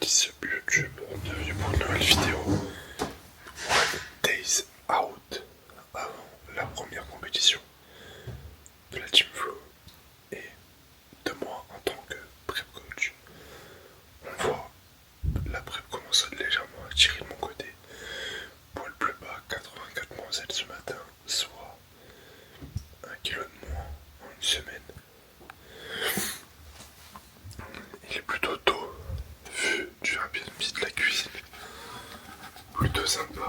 What's up YouTube, bienvenue pour une nouvelle vidéo. One Days Out, avant la première compétition de la Team Flow et de moi en tant que prep coach. On voit la prep commence légèrement à tirer de mon côté. Poids le plus bas, 84-7 ce matin, soit 1 kg de moins en une semaine. Il est plutôt tôt, vu du Airbnb de la cuisine. Plutôt sympa.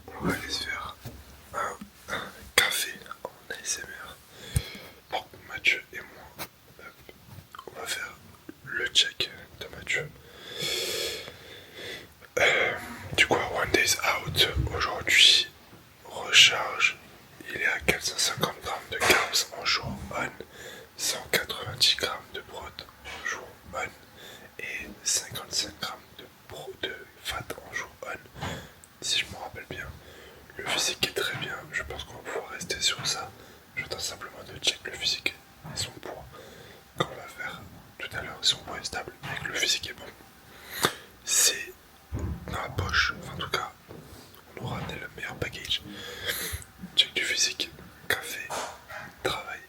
On va aller se faire un café en ASMR. Bon, Mathieu et moi, on va faire le check de Mathieu. Du coup, One Days Out, aujourd'hui, recharge, il est à 450 grammes de carbs en jour on, 190 grammes de prot en jour on et 55 grammes de fat en jour on. Si je me rappelle bien, le physique est très bien, je pense qu'on va pouvoir rester sur ça. J'attends simplement de check le physique et son poids. Quand on va faire tout à l'heure, si son poids est stable et que le physique est bon, c'est dans la poche, enfin en tout cas, on aura le meilleur package. Check du physique, café, travail,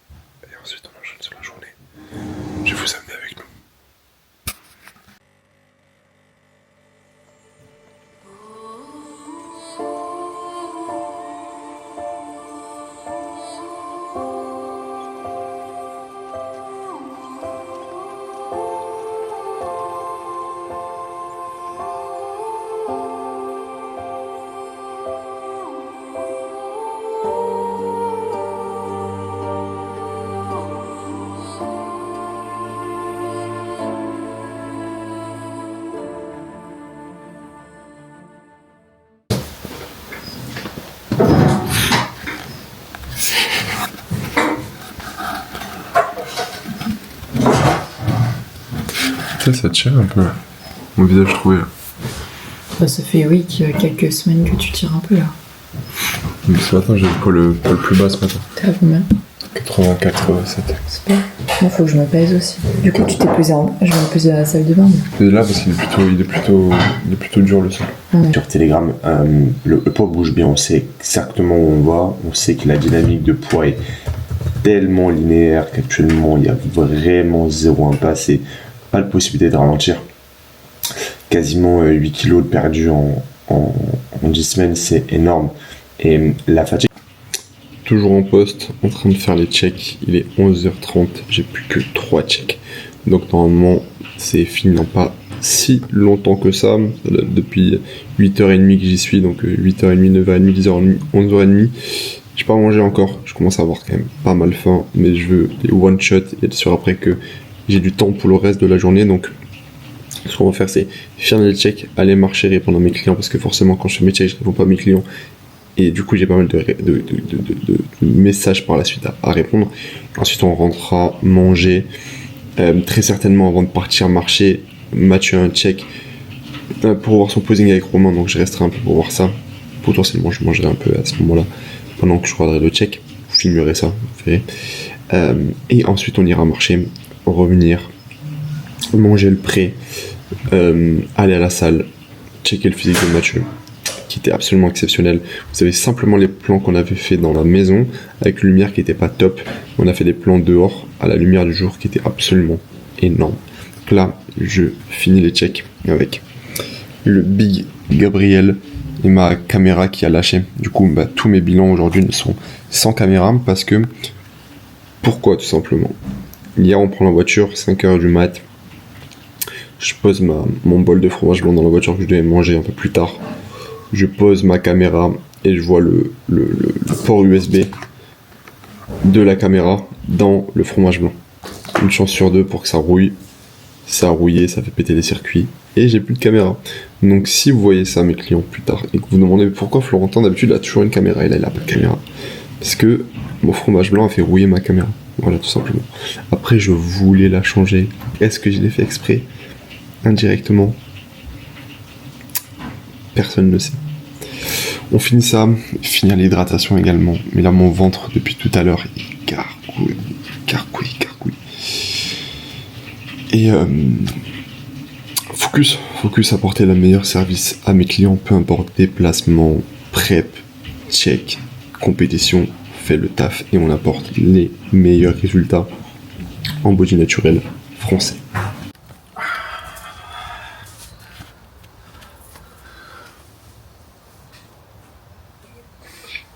et ensuite on enchaîne sur la journée. Je vais vous amener avec nous. Ça tire un peu, mon visage trouvé là. Bah, ça fait quelques semaines que tu tires un peu là. Mais ce matin j'ai le poids le plus bas ce matin. T'es à combien? 84,7. C'est pas. Moi faut que je me pèse aussi. Du coup tu t'es pesé je vais me peser à la salle de bain. Et là parce qu'il est plutôt dur le sol. Ouais. Sur Telegram, le poids bouge bien, on sait exactement où on va, on sait que la dynamique de poids est tellement linéaire qu'actuellement il y a vraiment zéro impasse et pas de possibilité de ralentir. Quasiment 8 kilos de perdu en 10 semaines, c'est énorme. Et la fatigue. Toujours en poste, en train de faire les checks, il est 11h30, j'ai plus que 3 checks. Donc normalement c'est fini dans pas si longtemps que ça, depuis 8h30 que j'y suis, donc 8h30, 9h30, 10h30, 11h30. J'ai pas mangé encore, je commence à avoir quand même pas mal faim, mais je veux des one shot et être sûr après que j'ai du temps pour le reste de la journée. Donc ce qu'on va faire c'est finir les checks, aller marcher, répondre à mes clients, parce que forcément quand je fais mes checks je réponds pas à mes clients. Et du coup, j'ai pas mal de messages par la suite à répondre. Ensuite, on rentrera manger. Très certainement, avant de partir marcher, Mathieu a un check pour voir son posing avec Romain. Donc, je resterai un peu pour voir ça. Potentiellement, je mangerai un peu à ce moment-là pendant que je regarderai le check. Vous filmerez ça, vous verrez. Et ensuite, on ira marcher, revenir, manger le prêt, aller à la salle, checker le physique de Mathieu, qui était absolument exceptionnel. Vous savez simplement les plans qu'on avait fait dans la maison avec une lumière qui était pas top. On a fait des plans dehors à la lumière du jour qui était absolument énorme. Donc là, je finis les checks avec le Big Gabriel et ma caméra qui a lâché. Du coup, tous mes bilans aujourd'hui sont sans caméra parce que pourquoi tout simplement. Hier, on prend la voiture, 5h du mat. Je pose mon bol de fromage blanc dans la voiture que je devais manger un peu plus tard. Je pose ma caméra et je vois le port USB de la caméra dans le fromage blanc. Une chance sur deux pour que ça rouille. Ça a rouillé, ça fait péter les circuits et j'ai plus de caméra. Donc si vous voyez ça mes clients plus tard et que vous demandez pourquoi Florentin d'habitude a toujours une caméra et là il a pas de caméra, parce que mon fromage blanc a fait rouiller ma caméra. Voilà tout simplement. Après je voulais la changer. Est-ce que je l'ai fait exprès? Indirectement. Personne ne sait. On finit ça, finir l'hydratation également. Mais là, mon ventre, depuis tout à l'heure, il carcouille. Et focus apporter le meilleur service à mes clients, peu importe déplacement, prep, check, compétition, fait le taf et on apporte les meilleurs résultats en body naturel français.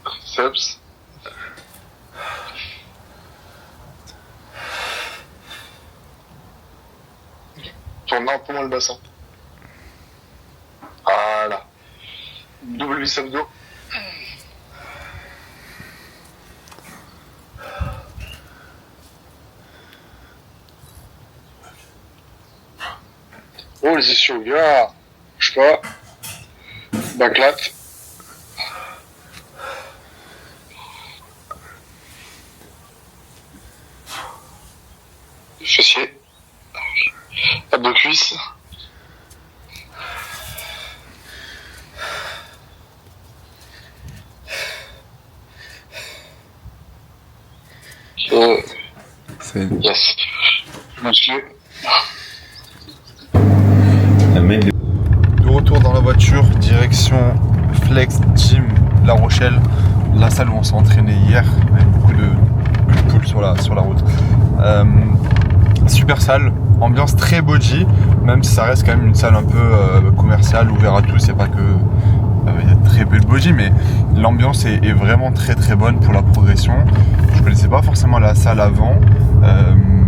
Triceps. Tourne un peu moins le bassin. Voilà. Double biceps dos. Oh, les ischios, gars. Bouge pas. Backlat. Fessier. Abdos cuisse. Yes. Monsieur. De retour dans la voiture, direction Flex Gym La Rochelle, la salle où on s'est entraîné hier, avec beaucoup de poules sur la route. Super salle, ambiance très body, même si ça reste quand même une salle un peu commerciale, ouverte à tous, il n'y a pas que il y a très peu de body, mais l'ambiance est vraiment très très bonne pour la progression. Je connaissais pas forcément la salle avant.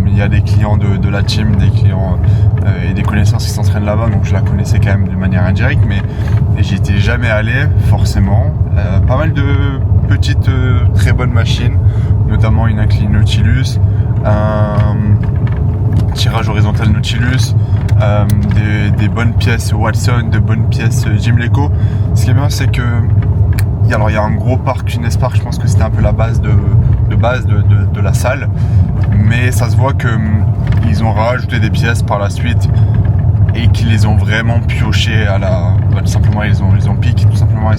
Il y a des clients de la gym, des clients et des connaissances qui s'entraînent là-bas, donc je la connaissais quand même de manière indirecte, mais j'y étais jamais allé forcément. Pas mal de petites très bonnes machines, notamment une incline Nautilus, un tirage horizontal Nautilus, des bonnes pièces Watson, de bonnes pièces Gymleco. Ce qui est bien, c'est que il y a un gros parc Kinespark, je pense que c'était un peu la base de la salle, mais ça se voit que ils ont rajouté des pièces par la suite et qu'ils les ont vraiment piochées tout simplement ils ont piqué tout simplement, et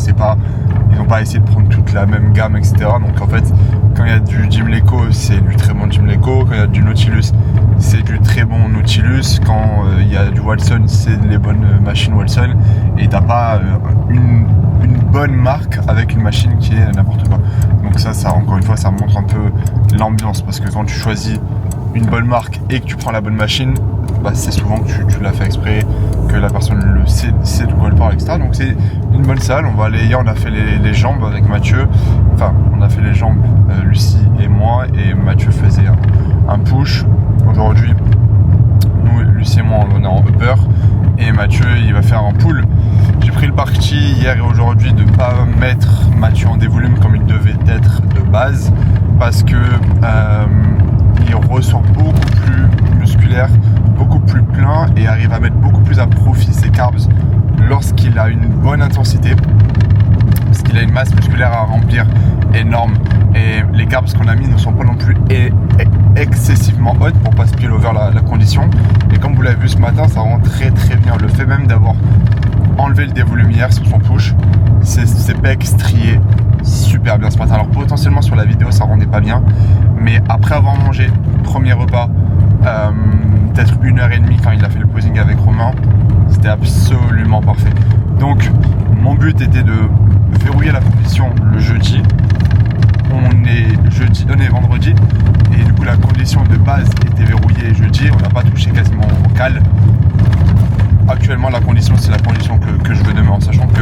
ils n'ont pas essayé de prendre toute la même gamme, etc. Donc en fait, quand il y a du Gymleco, c'est du très bon Gymleco. Quand il y a du Nautilus, c'est du très bon Nautilus. Quand il y a du Watson, c'est les bonnes machines Watson. Et t'as pas une bonne marque avec une machine qui est n'importe quoi. Donc ça encore une fois, ça montre un peu l'ambiance, parce que quand tu choisis une bonne marque et que tu prends la bonne machine, c'est souvent que tu l'as fait exprès, que la personne sait de quoi elle parle, etc. Donc c'est une bonne salle. Hier on a fait les jambes avec Mathieu, on a fait les jambes Lucie et moi, et Mathieu faisait un push. Aujourd'hui nous, Lucie et moi, on est en upper et Mathieu il va faire un pull. J'ai pris le parti hier et aujourd'hui de ne pas mettre Mathieu en dévolume comme il devait être de base, parce que il ressort beaucoup plus musculaire, beaucoup plus plein, et arrive à mettre beaucoup plus à profit ses carbs lorsqu'il a une bonne intensité, parce qu'il a une masse musculaire à remplir énorme, et les carbs qu'on a mis ne sont pas non plus excessivement hautes pour pas spill over la condition. Et comme vous l'avez vu ce matin, ça rend très très bien. Le fait même d'avoir enlevé le dévolume hier sur son push, ses pecs striés super bien ce matin. Alors potentiellement sur la vidéo ça rendait pas bien, mais après avoir mangé premier repas, peut-être 1h30 quand il a fait le posing avec Romain, c'était absolument parfait. Donc mon but était de verrouiller la condition le jeudi. On est vendredi, et du coup la condition de base était verrouillée jeudi. On n'a pas touché quasiment au cal. Actuellement la condition, c'est la condition que je veux demain, en sachant que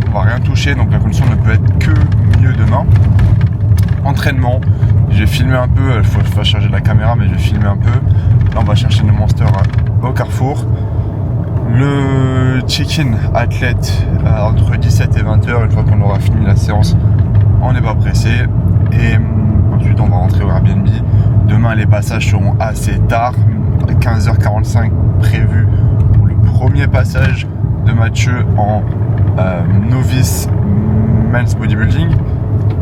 on va rien toucher, donc la condition ne peut être que mieux demain. Entraînement, j'ai filmé un peu, il faut pas charger la caméra, mais j'ai filmé un peu. Là on va chercher nos monsters au Carrefour. Le check-in athlète entre 17 et 20h, une fois qu'on aura fini la séance, on n'est pas pressé. Et ensuite on va rentrer au Airbnb. Demain les passages seront assez tard, 15h45 prévu pour le premier passage de Mathieu en novice men's bodybuilding,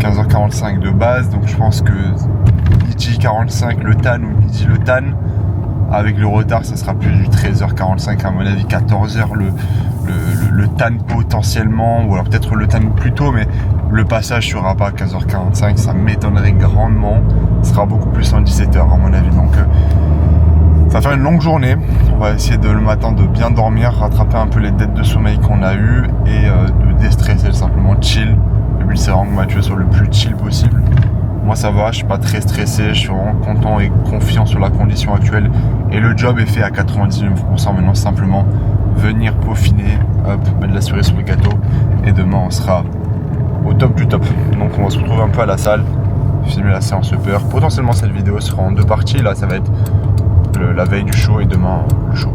15h45 de base, donc je pense que midi 45 le tan ou midi le tan. Avec le retard, ça sera plus du 13h45, à mon avis 14h le tan potentiellement, ou alors peut-être le tan plus tôt, mais le passage sera pas à 15h45, ça m'étonnerait grandement. Ce sera beaucoup plus en 17h à mon avis. Donc Ça va faire une longue journée. On va essayer le matin de bien dormir, rattraper un peu les dettes de sommeil qu'on a eues et de déstresser, simplement chill. Le but c'est vraiment que Mathieu soit le plus chill possible. Moi ça va, je suis pas très stressé, je suis vraiment content et confiant sur la condition actuelle. Et le job est fait à 99%. Maintenant simplement venir peaufiner, hop, mettre de la cerise sur le gâteau. Et demain on sera au top du top. Donc on va se retrouver un peu à la salle, filmer la séance upper. Potentiellement cette vidéo sera en 2 parties. Là ça va être la veille du show et demain le show.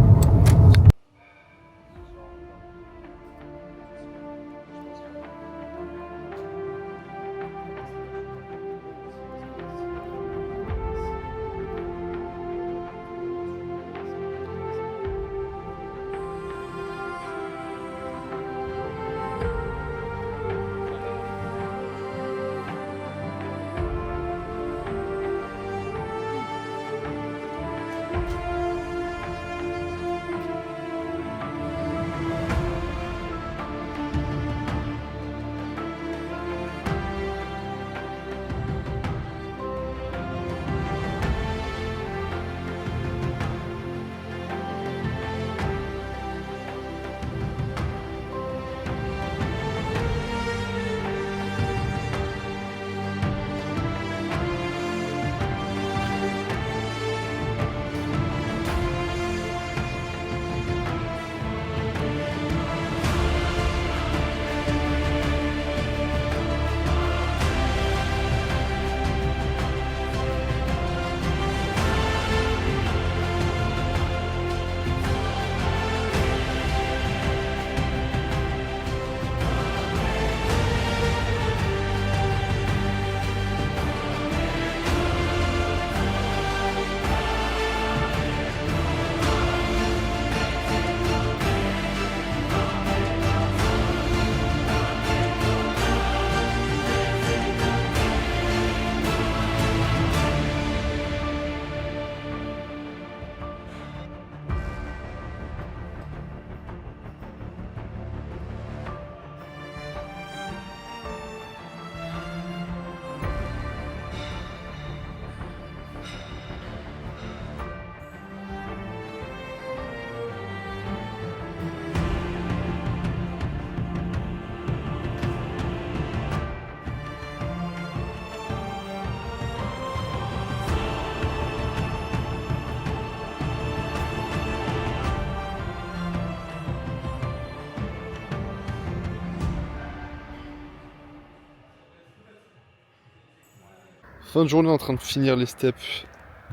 Fin de journée en train de finir les steps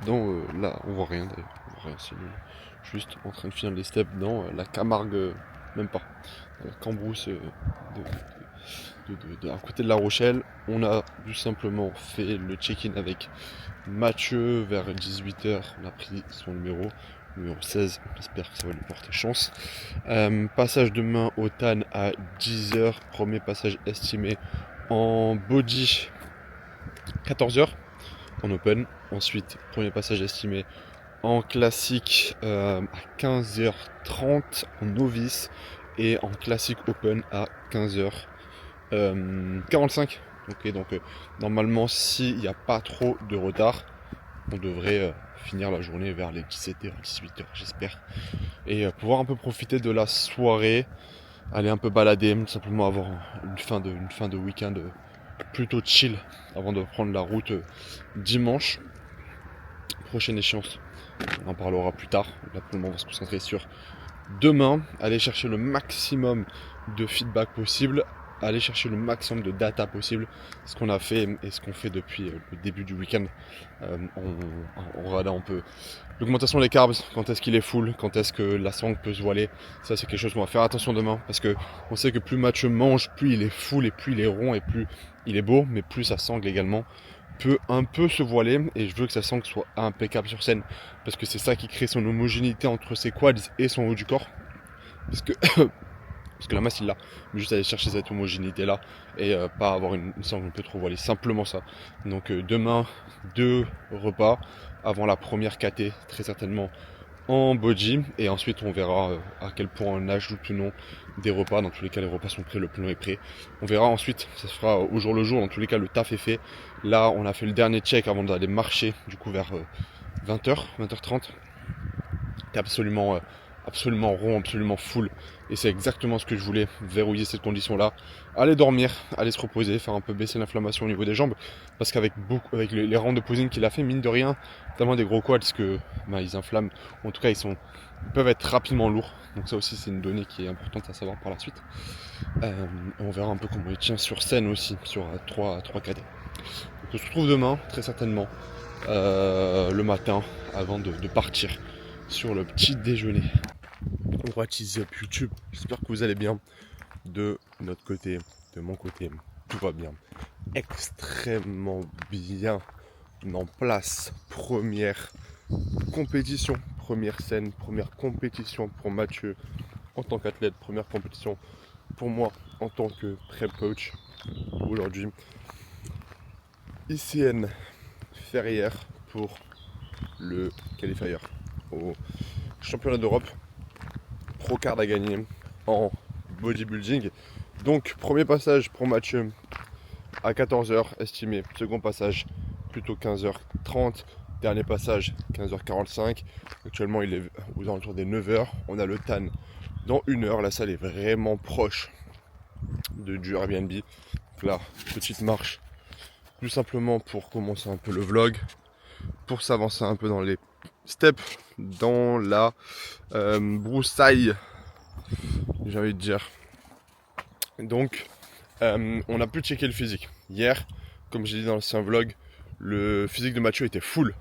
dans là on voit rien d'ailleurs, on voit rien, c'est nul. Juste en train de finir les steps dans la Camargue, même pas, dans la Cambrousse à côté de La Rochelle. On a tout simplement fait le check-in avec Mathieu vers 18h, on a pris son numéro 16, j'espère que ça va lui porter chance. Passage demain au TAN à 10h, premier passage estimé en body 14h en open. Ensuite, premier passage estimé en classique à 15h30 en novice et en classique open à 15h45. Ok, donc normalement, s'il n'y a pas trop de retard, on devrait finir la journée vers les 17h, 18h, j'espère. Et pouvoir un peu profiter de la soirée, aller un peu balader, simplement avoir une fin de week-end plutôt chill avant de prendre la route dimanche. Prochaine échéance, on en parlera plus tard. Là pour le moment on va se concentrer sur demain, aller chercher le maximum de feedback possible, aller chercher le maximum de data possible, ce qu'on a fait et ce qu'on fait depuis le début du week-end. On regarde un peu l'augmentation des carbs, quand est-ce qu'il est full, quand est-ce que la sangle peut se voiler. Ça c'est quelque chose qu'on va faire attention demain, parce que on sait que plus Mathieu mange, plus il est full et plus il est rond et plus il est beau, mais plus sa sangle également peut un peu se voiler, et je veux que sa sangle soit impeccable sur scène, parce que c'est ça qui crée son homogénéité entre ses quads et son haut du corps, parce que la masse il l'a, mais juste aller chercher cette homogénéité là et pas avoir une sangle un peu trop voilée, simplement ça. Donc demain 2 repas avant la première KT, très certainement en body, et ensuite on verra à quel point on ajoute ou non des repas. Dans tous les cas les repas sont prêts, le plan est prêt, on verra ensuite, ça se fera au jour le jour. Dans tous les cas le taf est fait. Là on a fait le dernier check avant d'aller marcher, du coup vers 20h, 20h30, t'es absolument rond, absolument full. Et c'est exactement ce que je voulais, verrouiller cette condition-là. Aller dormir, aller se reposer, faire un peu baisser l'inflammation au niveau des jambes. Parce qu'avec les rangs de posing qu'il a fait, mine de rien, tellement des gros quads que ils inflamment. En tout cas, ils peuvent être rapidement lourds. Donc ça aussi, c'est une donnée qui est importante à savoir par la suite. On verra un peu comment il tient sur scène aussi, sur 3 KD. Donc on se retrouve demain, très certainement, le matin, avant de partir sur le petit déjeuner. What is up YouTube? J'espère que vous allez bien. De notre côté, de mon côté, tout va bien. Extrêmement bien en place. Première compétition, première scène, première compétition pour Mathieu en tant qu'athlète, première compétition pour moi en tant que prep coach. Aujourd'hui, ICN Ferrières pour le qualifier au championnat d'Europe. Procard à gagner en bodybuilding. Donc premier passage pour Mathieu à 14h estimé. Second passage plutôt 15h30. Dernier passage 15h45. Actuellement il est aux alentours des 9h. On a le TAN dans 1 heure. La salle est vraiment proche du Airbnb. Donc là, petite marche. Tout simplement pour commencer un peu le vlog. Pour s'avancer un peu dans les steps. Dans la broussaille. J'ai envie de dire. Donc, on a pu checker le physique. Hier, comme j'ai dit dans l'ancien vlog, le physique de Mathieu était full.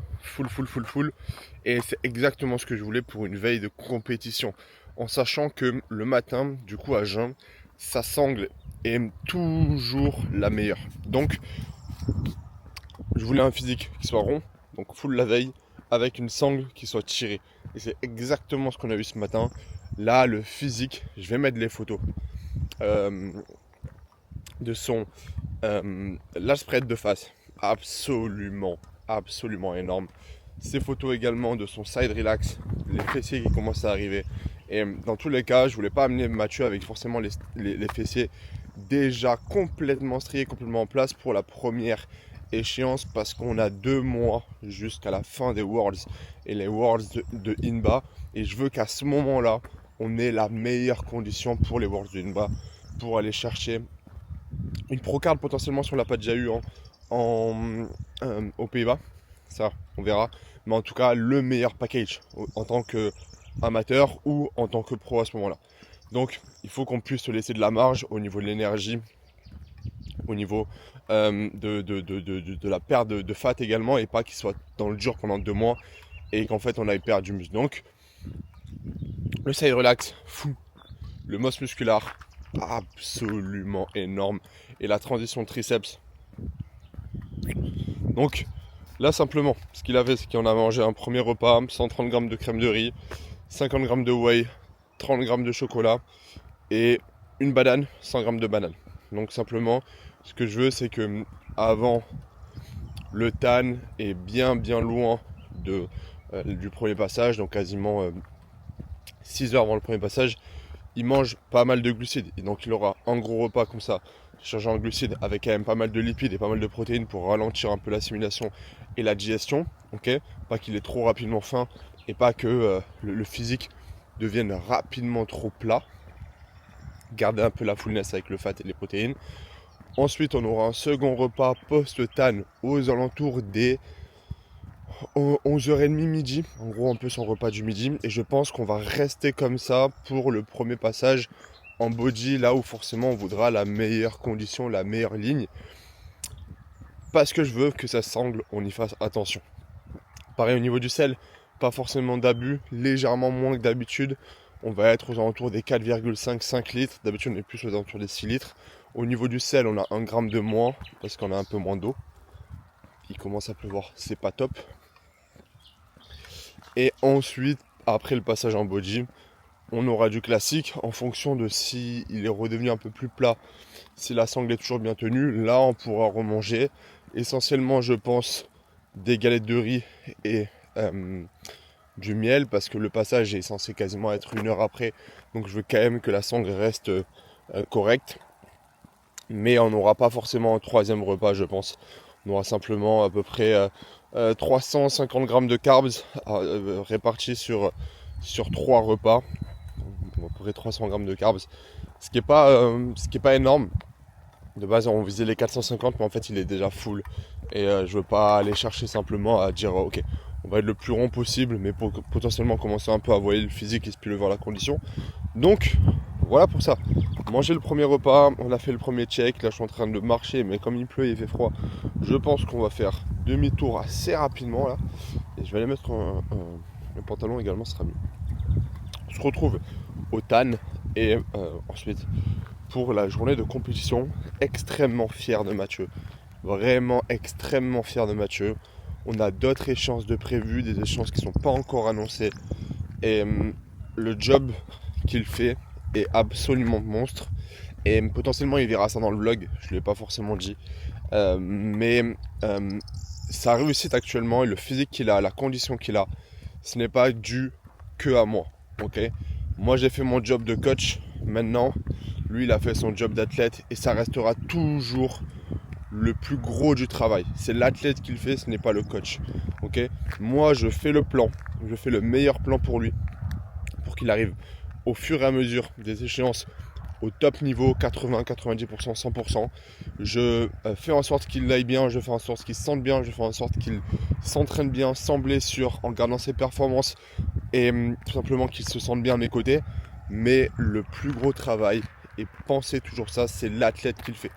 Et c'est exactement ce que je voulais pour une veille de compétition. En sachant que le matin, du coup à jeun, sa sangle est toujours la meilleure. Donc, je voulais un physique qui soit rond, donc full la veille, avec une sangle qui soit tirée. Et c'est exactement ce qu'on a eu ce matin. Là, le physique, je vais mettre les photos de son la spread de face. Absolument énorme. Ces photos également de son side relax, les fessiers qui commencent à arriver. Et dans tous les cas, je voulais pas amener Mathieu avec forcément les fessiers déjà complètement striés, complètement en place pour la première échéance, parce qu'on a 2 mois jusqu'à la fin des Worlds et les Worlds de INBA. Et je veux qu'à ce moment-là, on ait la meilleure condition pour les Worlds de INBA, pour aller chercher une procard potentiellement si on l'a pas déjà eu aux Pays-Bas. Ça, on verra. Mais en tout cas, le meilleur package en tant qu'amateur ou en tant que pro à ce moment-là. Donc, il faut qu'on puisse se laisser de la marge au niveau de l'énergie, au niveau de la perte de fat également, et pas qu'il soit dans le dur pendant 2 mois et qu'en fait on aille perdre du muscle. Donc, le side relax, fou. Le moss musculaire, absolument énorme. Et la transition triceps. Donc, là simplement, ce qu'il avait, c'est qu'on a mangé un premier repas, 130 g de crème de riz, 50 g de whey, 30 g de chocolat et une banane, 100 g de banane. Donc simplement, ce que je veux, c'est que avant le TAN est bien loin du premier passage, donc quasiment 6 heures avant le premier passage, il mange pas mal de glucides. Et donc il aura un gros repas comme ça, chargé en glucides, avec quand même pas mal de lipides et pas mal de protéines pour ralentir un peu l'assimilation et la digestion. Okay, pas qu'il ait trop rapidement faim et pas que le physique devienne rapidement trop plat. Garder un peu la fullness avec le fat et les protéines. Ensuite, on aura un second repas post-TAN aux alentours des 11h30 midi. En gros, un peu son repas du midi. Et je pense qu'on va rester comme ça pour le premier passage en body, là où forcément on voudra la meilleure condition, la meilleure ligne. Parce que je veux que ça sangle, on y fasse attention. Pareil au niveau du sel, pas forcément d'abus, légèrement moins que d'habitude. On va être aux alentours des 4,5 litres. D'habitude, on est plus aux alentours des 6 litres. Au niveau du sel, on a 1 gramme de moins parce qu'on a un peu moins d'eau. Il commence à pleuvoir, c'est pas top. Et ensuite, après le passage en body, on aura du classique en fonction de si il est redevenu un peu plus plat, si la sangle est toujours bien tenue. Là, on pourra remanger. Essentiellement, je pense, des galettes de riz et du miel, parce que le passage est censé quasiment être 1 heure après, donc je veux quand même que la sangle reste correcte. Mais on n'aura pas forcément un troisième repas, je pense. On aura simplement à peu près 350 grammes de carbs répartis sur sur 3 repas, à peu près 300 grammes de carbs, ce qui est pas énorme. De base, on visait les 450, mais en fait, il est déjà full. Et je veux pas aller chercher simplement à dire, ok, on va être le plus rond possible, mais pour potentiellement commencer un peu à voiler le physique et se piler vers la condition. Donc, voilà pour ça. Manger le premier repas, on a fait le premier check. Là, je suis en train de marcher, mais comme il pleut et il fait froid, je pense qu'on va faire demi-tour assez rapidement là. Et je vais aller mettre un pantalon également, ce sera mieux. On se retrouve au TAN et ensuite pour la journée de compétition. Extrêmement fier de Mathieu. Vraiment extrêmement fier de Mathieu. On a d'autres échéances de prévues, des échéances qui ne sont pas encore annoncées. Et le job qu'il fait est absolument monstre. Et potentiellement il verra ça dans le vlog, je ne lui ai pas forcément dit. Mais sa réussite actuellement et le physique qu'il a, la condition qu'il a, ce n'est pas dû que à moi. Ok, moi j'ai fait mon job de coach, maintenant lui il a fait son job d'athlète et ça restera toujours le plus gros du travail. C'est l'athlète qui le fait, ce n'est pas le coach. Ok, moi je fais le plan, je fais le meilleur plan pour lui, pour qu'il arrive au fur et à mesure des échéances au top niveau, 80, 90%, 100%. Je fais en sorte qu'il aille bien, je fais en sorte qu'il se sente bien, je fais en sorte qu'il s'entraîne bien, sans blessure, en gardant ses performances et tout simplement qu'il se sente bien à mes côtés. Mais le plus gros travail, et pensez toujours ça, c'est l'athlète qui le fait.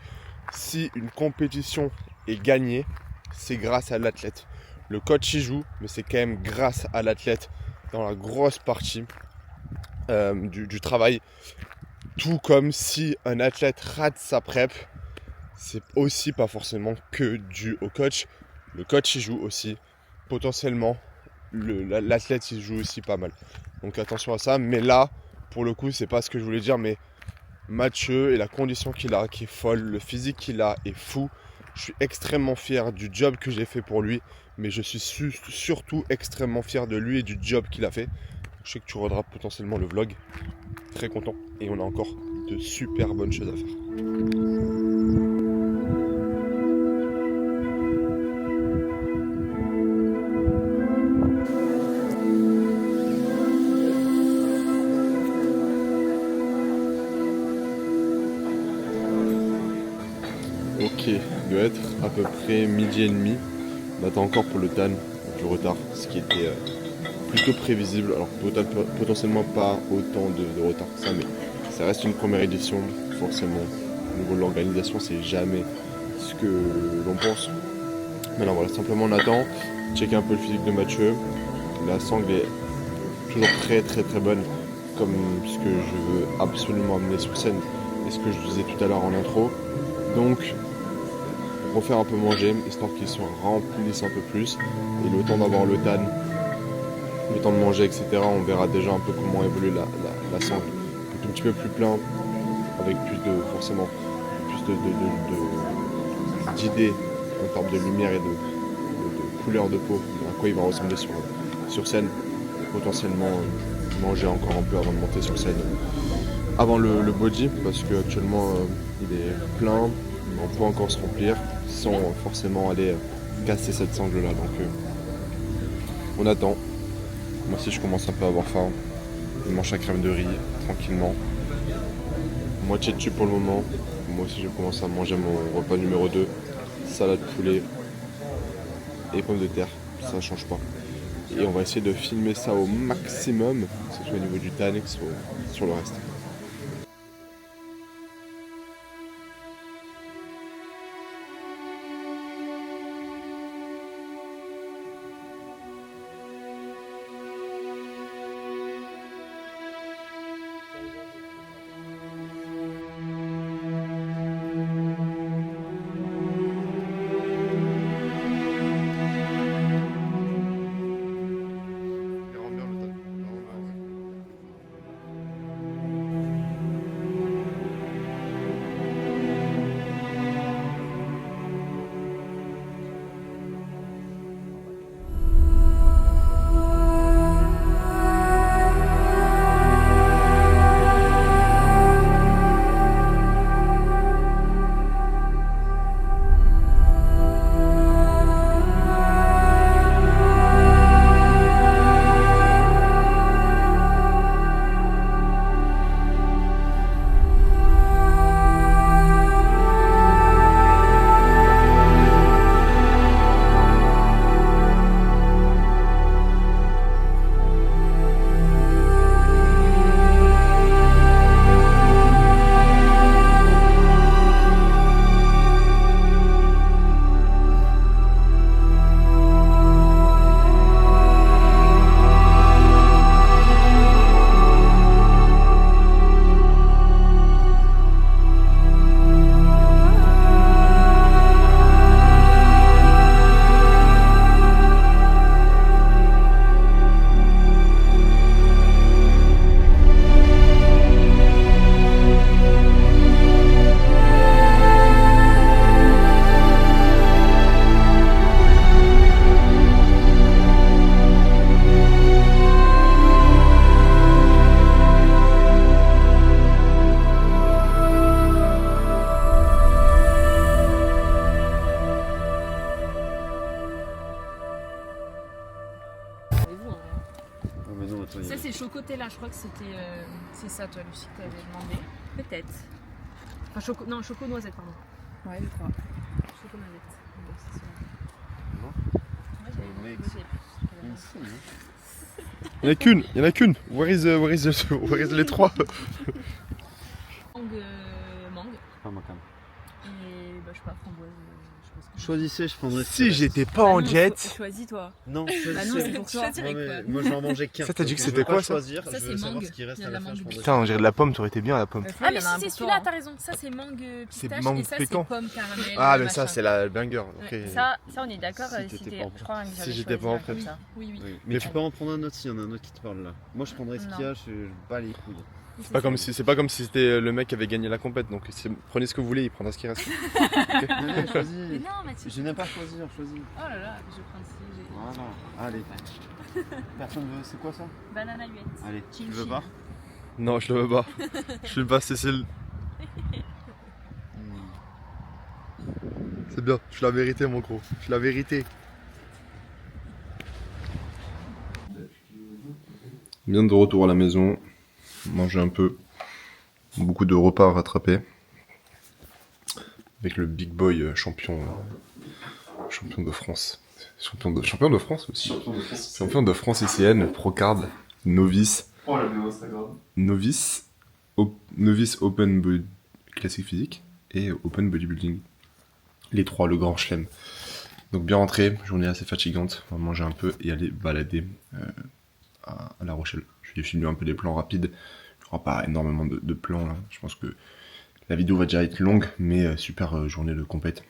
Si une compétition est gagnée, c'est grâce à l'athlète. Le coach y joue, mais c'est quand même grâce à l'athlète dans la grosse partie du travail. Tout comme si un athlète rate sa prep, c'est aussi pas forcément que dû au coach. Le coach y joue aussi. Potentiellement, l'athlète y joue aussi pas mal. Donc attention à ça. Mais là, pour le coup, c'est pas ce que je voulais dire. Mais Mathieu et la condition qu'il a, qui est folle, le physique qu'il a est fou. Je suis extrêmement fier du job que j'ai fait pour lui. Mais je suis surtout extrêmement fier de lui et du job qu'il a fait. Je sais que tu regarderas potentiellement le vlog. Très content. Et on a encore de super bonnes choses à faire. Ok, il doit être à peu près midi et demi. On attend encore pour le TAN du retard, ce qui était plutôt prévisible. Alors potentiellement pas autant de retard que ça, mais ça reste une première édition. Forcément, au niveau de l'organisation, c'est jamais ce que l'on pense. Maintenant voilà, simplement on attend. Checker un peu le physique de Mathieu. La sangle est toujours très très très bonne, comme ce que je veux absolument amener sur scène et ce que je disais tout à l'heure en intro. Donc refaire un peu manger, histoire qu'ils se remplissent un peu plus. Et le temps d'avoir le TAN, le temps de manger, etc., on verra déjà un peu comment évolue la sangle. Un petit peu plus plein, avec plus de forcément plus d'idées en termes de lumière et de couleur de peau, à quoi il va ressembler sur scène. Potentiellement manger encore un peu avant de monter sur scène, avant le body, parce que actuellement il est plein, on peut encore se remplir sans forcément aller casser cette sangle là. Donc on attend. Moi aussi je commence un peu à avoir faim. Je mange la crème de riz tranquillement. Moitié de tube pour le moment. Moi aussi je commence à manger mon repas numéro 2. Salade poulet et pommes de terre. Ça change pas. Et on va essayer de filmer ça au maximum, que ce soit au niveau du TAN et que ce soit sur le reste. Chocotella, je crois que c'était. C'est ça, toi, Lucie, que t'avais demandé. Peut-être. Enfin, choco noisette, pardon. Ouais, je crois. Choco noisette. Donc, c'est ça. Non. Moi, j'avais Il y en a qu'une. Where is les trois? Mangue. Pas ma cam. Et bah, je sais pas, framboise. Je pense que... Choisissez, je prendrais. Si j'étais pas en jet. Choisis, toi. Non, Bah non, choisissez. c'est pour toi. Ouais, mais moi je vais en manger qu'un. Ça, t'as dit que Je c'était veux quoi, pas ça choisir, Ça, je veux c'est savoir mangue. ce qui reste Il y a à de la la fin. mangue Je prendrais Putain, on dirait de la pomme, t'aurais été bien la pomme. Ah, mais si, un c'est peu celui-là, fort. t'as raison. Ça, c'est mangue pistache. mangue Et ça, c'est pécan. pomme caramel. Ah, mais machin. ça, c'est la banger. Ok. Ouais, ça, on est d'accord. Si t'étais C'était, pas en je crois que Si j'avais j'étais choisi pas en un comme prep. ça. Oui. Oui. Mais tu peux en prendre un autre s'il y en a un autre qui te parle là. Moi je prendrais ce qu'il y a, je bats les couilles. C'est pas comme si c'était le mec qui avait gagné la compète. Donc prenez ce que vous voulez, il prendra ce qui reste. Allez, Mais choisis. non, Mathilde. Je n'aime pas choisir, choisis. Oh là là, je prends ici. Voilà, allez. Personne veut, c'est quoi ça? Banane à huette. Allez, Chin tu veux chin. pas? Non, je le veux pas. Je le pas, Cécile. C'est bien, je suis la vérité, mon gros. Je suis la vérité. Bien de retour à la maison. Manger un peu. Beaucoup de repas à rattraper. Avec le Big Boy champion de France. Champion de France aussi. Champion de France ICN, Procard, novice. Oh, la vidéo Instagram. Novice Open Body classique physique et Open Bodybuilding. Les trois, le grand chelem. Donc bien rentré, journée assez fatigante. On va manger un peu et aller balader à La Rochelle. Je vais filmer un peu des plans rapides. Il n'y aura pas énormément de plans là. Je pense que la vidéo va déjà être longue, mais super journée de compète.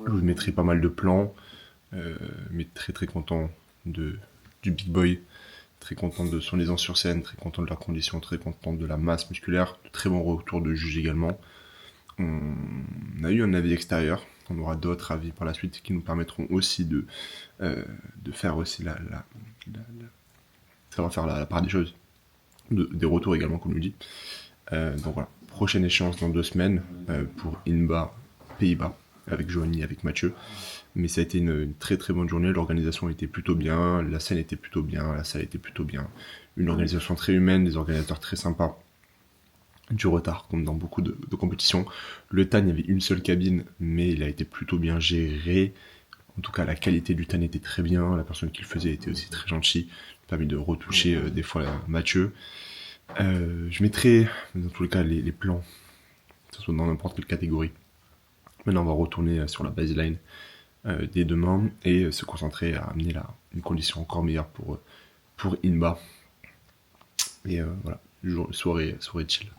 Je vous mettrai pas mal de plans, mais très content du Big Boy. Très content de son aisance sur scène, très content de la condition, très content de la masse musculaire, de très bons retours de juge également. On a eu un avis extérieur, on aura d'autres avis par la suite qui nous permettront aussi de faire aussi savoir faire la part des choses, des retours également qu'on nous dit. Donc voilà, prochaine échéance dans 2 semaines pour Inba, Pays-Bas, avec Joanie, avec Mathieu. Mais ça a été une très bonne journée, l'organisation était plutôt bien, la scène était plutôt bien, la salle était plutôt bien. Une organisation très humaine, des organisateurs très sympas. Du retard, comme dans beaucoup de compétitions. Le TAN, il y avait une seule cabine, mais il a été plutôt bien géré. En tout cas, la qualité du TAN était très bien, la personne qui le faisait était aussi très gentille. Ça a permis de retoucher des fois Mathieu. Je mettrai, dans tous les cas, les plans, que ce soit dans n'importe quelle catégorie. Maintenant, on va retourner sur la baseline dès demain et se concentrer à amener une condition encore meilleure pour Inba. Et voilà, soirée chill.